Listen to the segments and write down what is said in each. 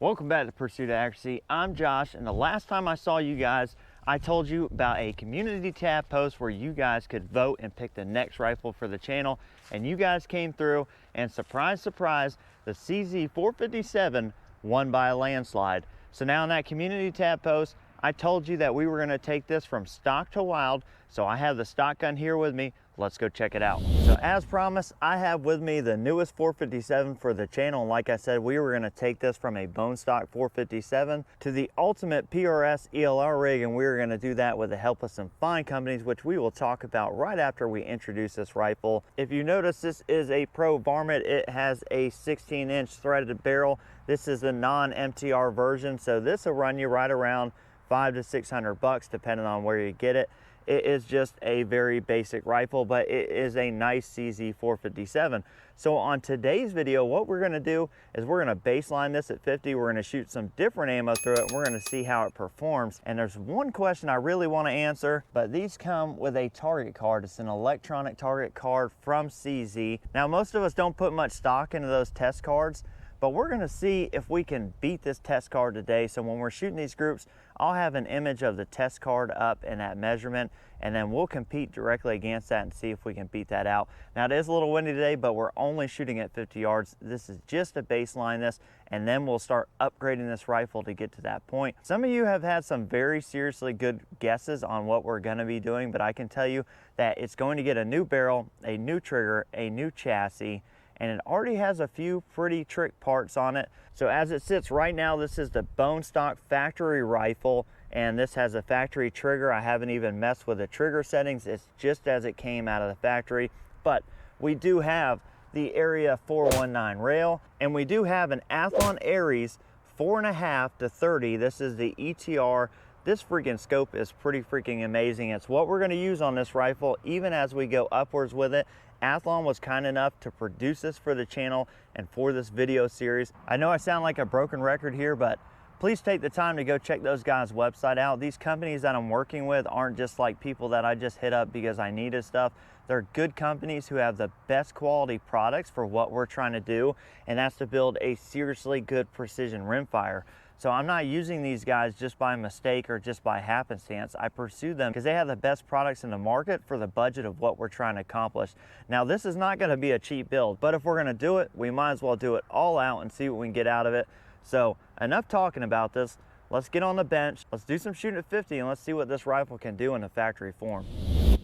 Welcome back to Pursuit of Accuracy. I'm Josh, and the last time I saw you guys, I told you about a community tab post where you guys could vote and pick the next rifle for the channel, and you guys came through, and surprise, surprise, the CZ 457 won by a landslide. So now in that community tab post, I told you that we were going to take this from stock to wild, so I have the stock gun here with me. Let's go check it out. So as promised, I have with me the newest 457 for the channel. And like I said, we were gonna take this from a bone stock 457 to the ultimate PRS ELY rig, and we were gonna do that with the help of some fine companies, which we will talk about right after we introduce this rifle. If you notice, this is a Pro varmint. It has a 16-inch threaded barrel. This is the non-MTR version, so this will run you right around $500 to $600 depending on where you get it. It is just a very basic rifle, but it is a nice CZ 457. So on today's video, what we're gonna do is we're gonna baseline this at 50. We're gonna shoot some different ammo through it, and we're gonna see how it performs. And there's one question I really wanna answer, but these come with a target card. It's an electronic target card from CZ. Now, most of us don't put much stock into those test cards, but we're gonna see if we can beat this test card today. So when we're shooting these groups, I'll have an image of the test card up in that measurement, and then we'll compete directly against that and see if we can beat that out. Now, it is a little windy today, but we're only shooting at 50 yards. This is just to baseline this, and then we'll start upgrading this rifle to get to that point. Some of you have had some very seriously good guesses on what we're gonna be doing, but I can tell you that it's going to get a new barrel, a new trigger, a new chassis, and it already has a few pretty trick parts on it. So as it sits right now, this is the bone stock factory rifle, and this has a factory trigger. I haven't even messed with the trigger settings. It's just as it came out of the factory, but we do have the Area 419 rail, and we do have an Athlon Aries 4.5 to 30. This is the ETR. This freaking scope is pretty freaking amazing. It's what we're gonna use on this rifle even as we go upwards with it. Athlon was kind enough to produce this for the channel and for this video series. I know I sound like a broken record here, but please take the time to go check those guys' website out. These companies that I'm working with aren't just like people that I just hit up because I needed stuff. They're good companies who have the best quality products for what we're trying to do, and that's to build a seriously good precision rimfire. So I'm not using these guys just by mistake or just by happenstance. I pursue them because they have the best products in the market for the budget of what we're trying to accomplish. Now, this is not going to be a cheap build, but if we're going to do it, we might as well do it all out and see what we can get out of it. So enough talking about this. Let's get on the bench. Let's do some shooting at 50, and let's see what this rifle can do in a factory form.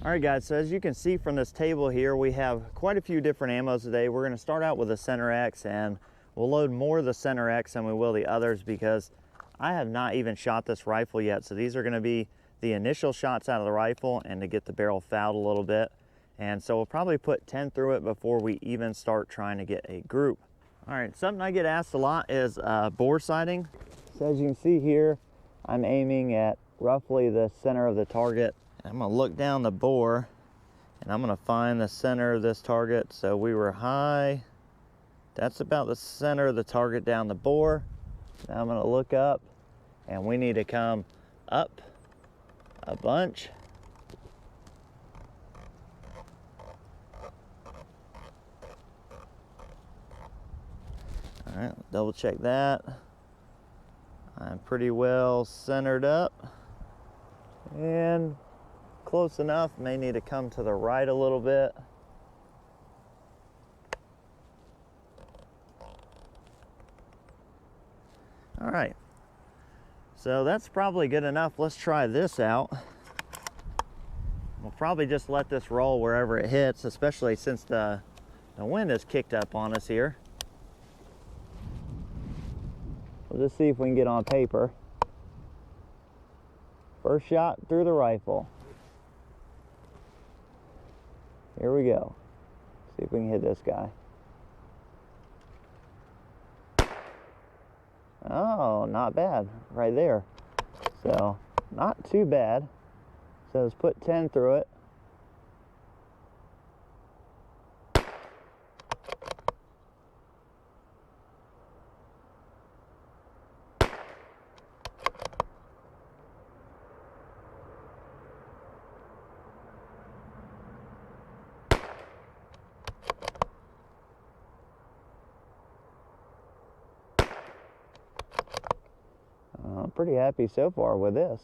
All right, guys, so as you can see from this table here, we have quite a few different ammos today. We're going to start out with a Center X, and we'll load more of the Center X than we will the others because I have not even shot this rifle yet. So these are gonna be the initial shots out of the rifle and to get the barrel fouled a little bit. And so we'll probably put 10 through it before we even start trying to get a group. All right, something I get asked a lot is bore sighting. So as you can see here, I'm aiming at roughly the center of the target. I'm gonna look down the bore and I'm gonna find the center of this target. So we were high. That's about the center of the target down the bore. Now I'm gonna look up, and we need to come up a bunch. All right, double check that. I'm pretty well centered up and close enough. May need to come to the right a little bit. All right, so that's probably good enough. Let's try this out. We'll probably just let this roll wherever it hits, especially since the wind has kicked up on us here. We'll just see if we can get on paper. First shot through the rifle. Here we go. See if we can hit this guy. Oh, not bad right there. So not too bad. So let's put 10 through it. I'm pretty happy so far with this.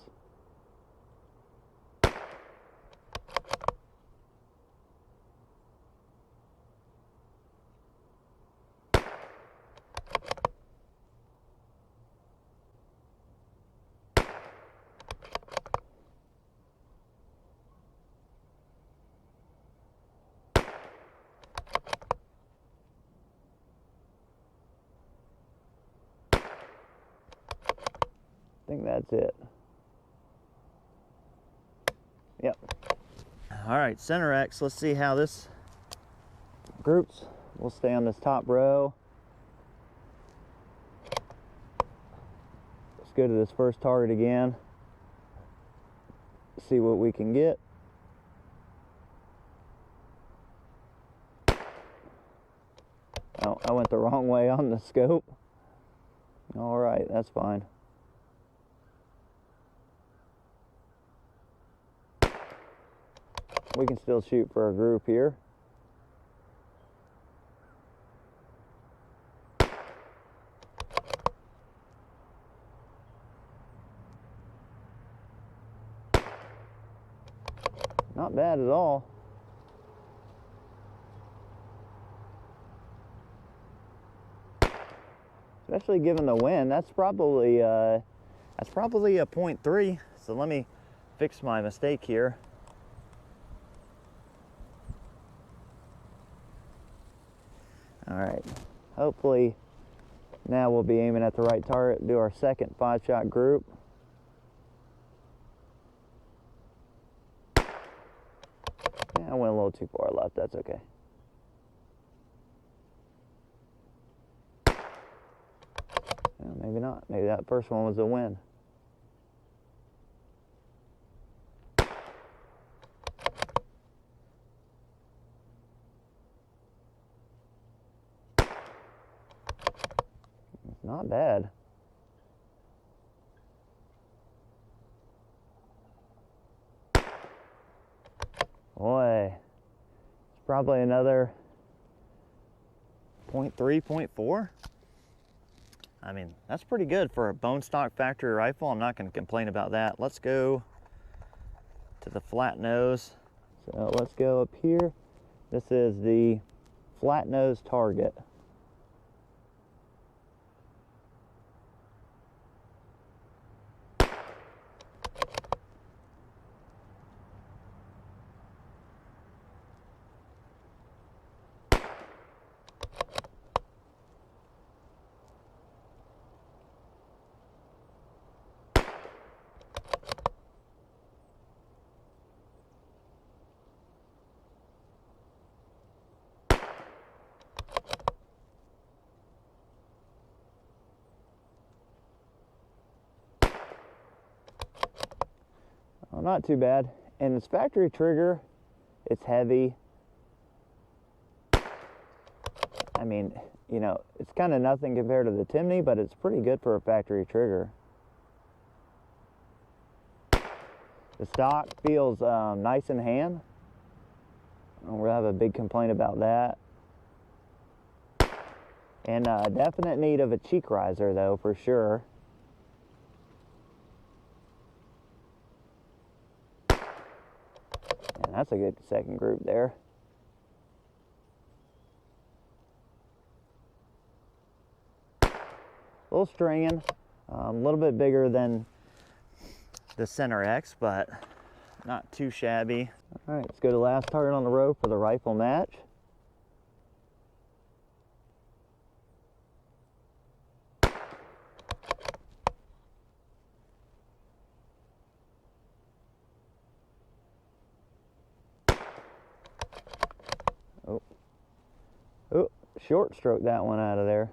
I think that's it. Yep. All right, center X, let's see how this groups. We'll stay on this top row. Let's go to this first target again. See what we can get. Oh, I went the wrong way on the scope. All right, that's fine. We can still shoot for a group here. Not bad at all. Especially given the wind, that's probably a 0.3. So let me fix my mistake here. All right, hopefully now we'll be aiming at the right target, do our second 5-shot group. Yeah, I went a little too far left, that's okay. Well, maybe not, maybe that first one was a win. Not bad. Boy, it's probably another 0.3, 0.4. I mean, that's pretty good for a bone stock factory rifle. I'm not going to complain about that. Let's go to the flat nose. So let's go up here. This is the flat nose target. Well, not too bad. And this factory trigger, it's heavy. I mean, you know, it's kind of nothing compared to the Timney, but it's pretty good for a factory trigger. The stock feels nice in hand. We'll have a big complaint about that. And definite need of a cheek riser though, for sure. And that's a good second group there. A little stringing, a little bit bigger than the Center X, but not too shabby. All right, let's go to the last target on the row for the rifle match. Oh, short stroke that one out of there.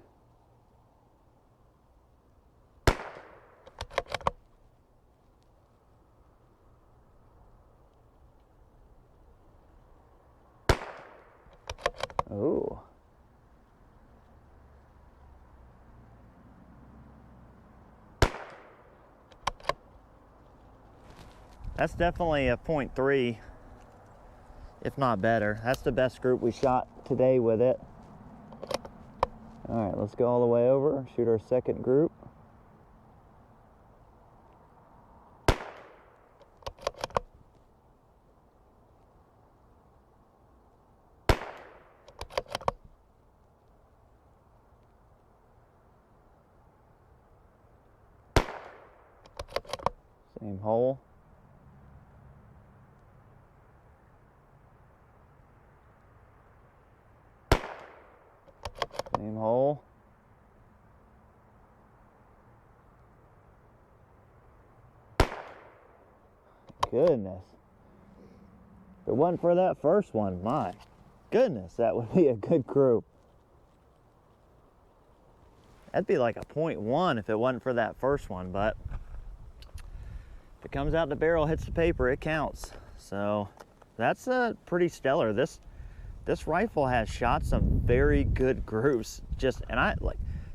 Oh. That's definitely a 0.3, if not better. That's the best group we shot today with it. All right, let's go all the way over, shoot our second group. Same hole. Same hole. Goodness. If it wasn't for that first one, my goodness, that would be a good group. That'd be like a 0.1 if it wasn't for that first one, but if it comes out the barrel, hits the paper, it counts. So that's pretty stellar. This rifle has shot some very good groups.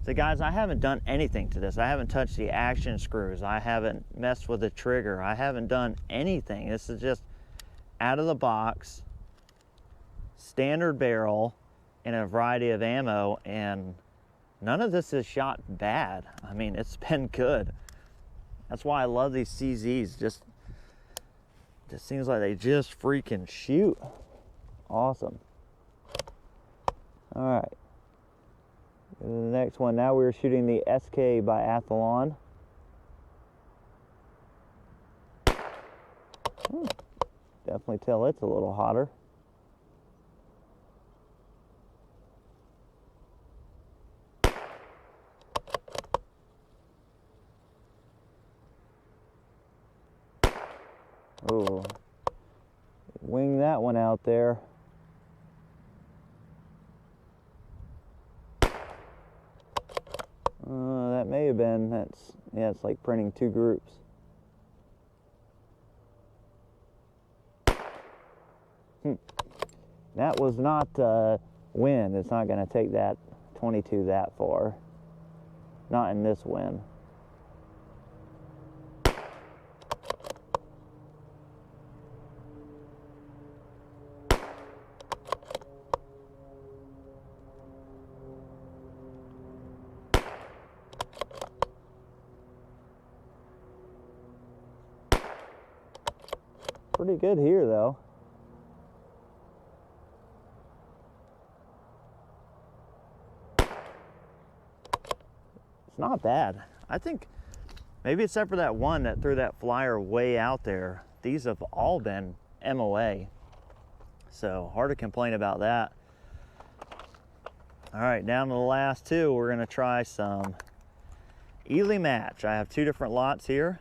So guys, I haven't done anything to this. I haven't touched the action screws. I haven't messed with the trigger. I haven't done anything. This is just out of the box, standard barrel, and a variety of ammo, and none of this is shot bad. I mean, it's been good. That's why I love these CZs. Just seems like they just freaking shoot. Awesome. All right. Go to the next one. Now we're shooting the SK BIATHLON. Definitely tell it's a little hotter. Oh, wing that one out there. That may have been, yeah, it's like printing two groups. That was not wind. It's not going to take that 22 that far. Not in this wind. Pretty good here though. It's not bad. I think maybe except for that one that threw that flyer way out there, these have all been MOA. So hard to complain about that. All right, down to the last two, we're gonna try some ELEY match. I have two different lots here.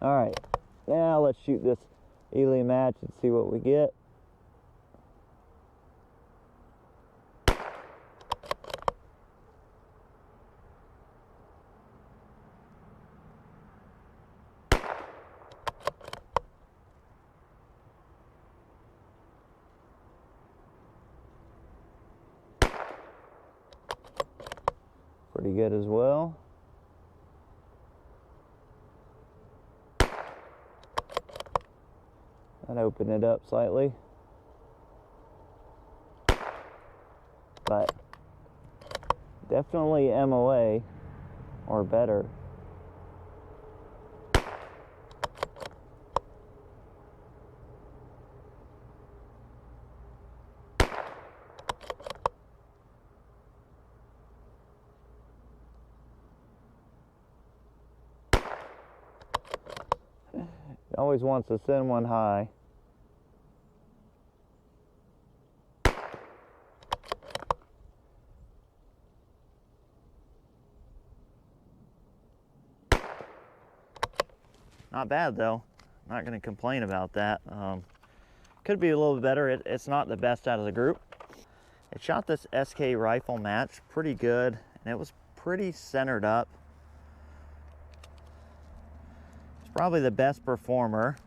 All right, now let's shoot this ELEY match and see what we get. Pretty good as well. That opened it up slightly. But definitely MOA or better. It always wants to send one high. Not bad though. Not going to complain about that. Could be a little bit better. It's not the best out of the group. It shot this SK rifle match pretty good, and it was pretty centered up. It's probably the best performer.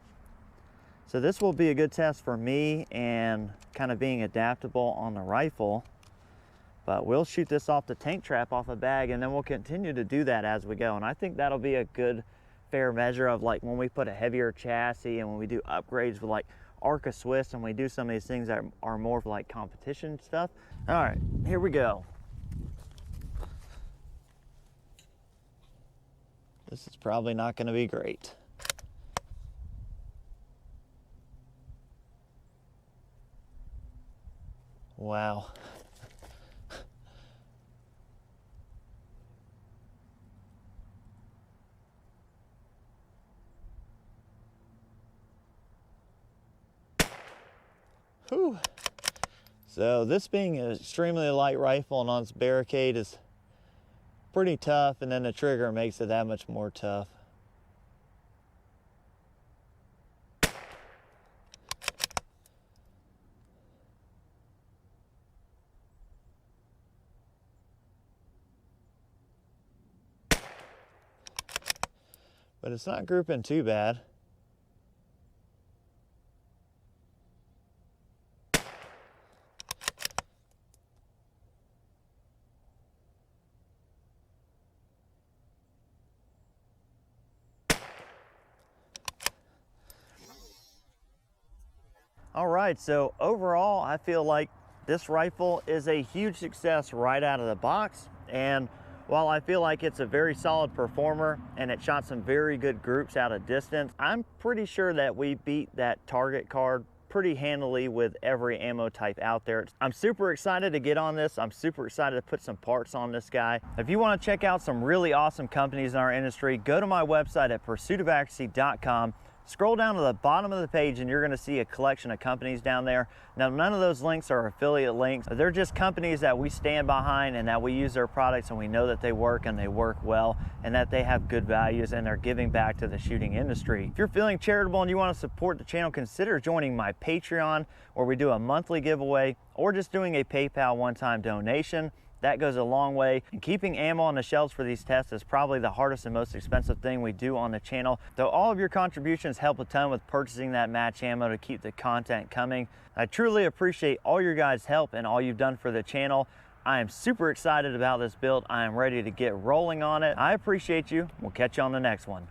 So this will be a good test for me and kind of being adaptable on the rifle. But we'll shoot this off the tank trap off a bag, and then we'll continue to do that as we go. And I think that'll be a good fair measure of like when we put a heavier chassis and when we do upgrades with like Arca Swiss and we do some of these things that are more for like competition stuff. All right, here we go. This is probably not going to be great. Wow. Whew. So this being an extremely light rifle and on its barricade is pretty tough, and then the trigger makes it that much more tough. But it's not grouping too bad. All right, so overall, I feel like this rifle is a huge success right out of the box. And while I feel like it's a very solid performer and it shot some very good groups out of distance, I'm pretty sure that we beat that target card pretty handily with every ammo type out there. I'm super excited to get on this. I'm super excited to put some parts on this guy. If you want to check out some really awesome companies in our industry, go to my website at pursuitofaccuracy.com. Scroll down to the bottom of the page and you're going to see a collection of companies down there. Now, none of those links are affiliate links. They're just companies that we stand behind and that we use their products and we know that they work and they work well and that they have good values and they're giving back to the shooting industry. If you're feeling charitable and you want to support the channel, consider joining my Patreon, where we do a monthly giveaway, or just doing a PayPal one-time donation. That goes a long way. And keeping ammo on the shelves for these tests is probably the hardest and most expensive thing we do on the channel. Though all of your contributions help a ton with purchasing that match ammo to keep the content coming. I truly appreciate all your guys' help and all you've done for the channel. I am super excited about this build. I am ready to get rolling on it. I appreciate you. We'll catch you on the next one.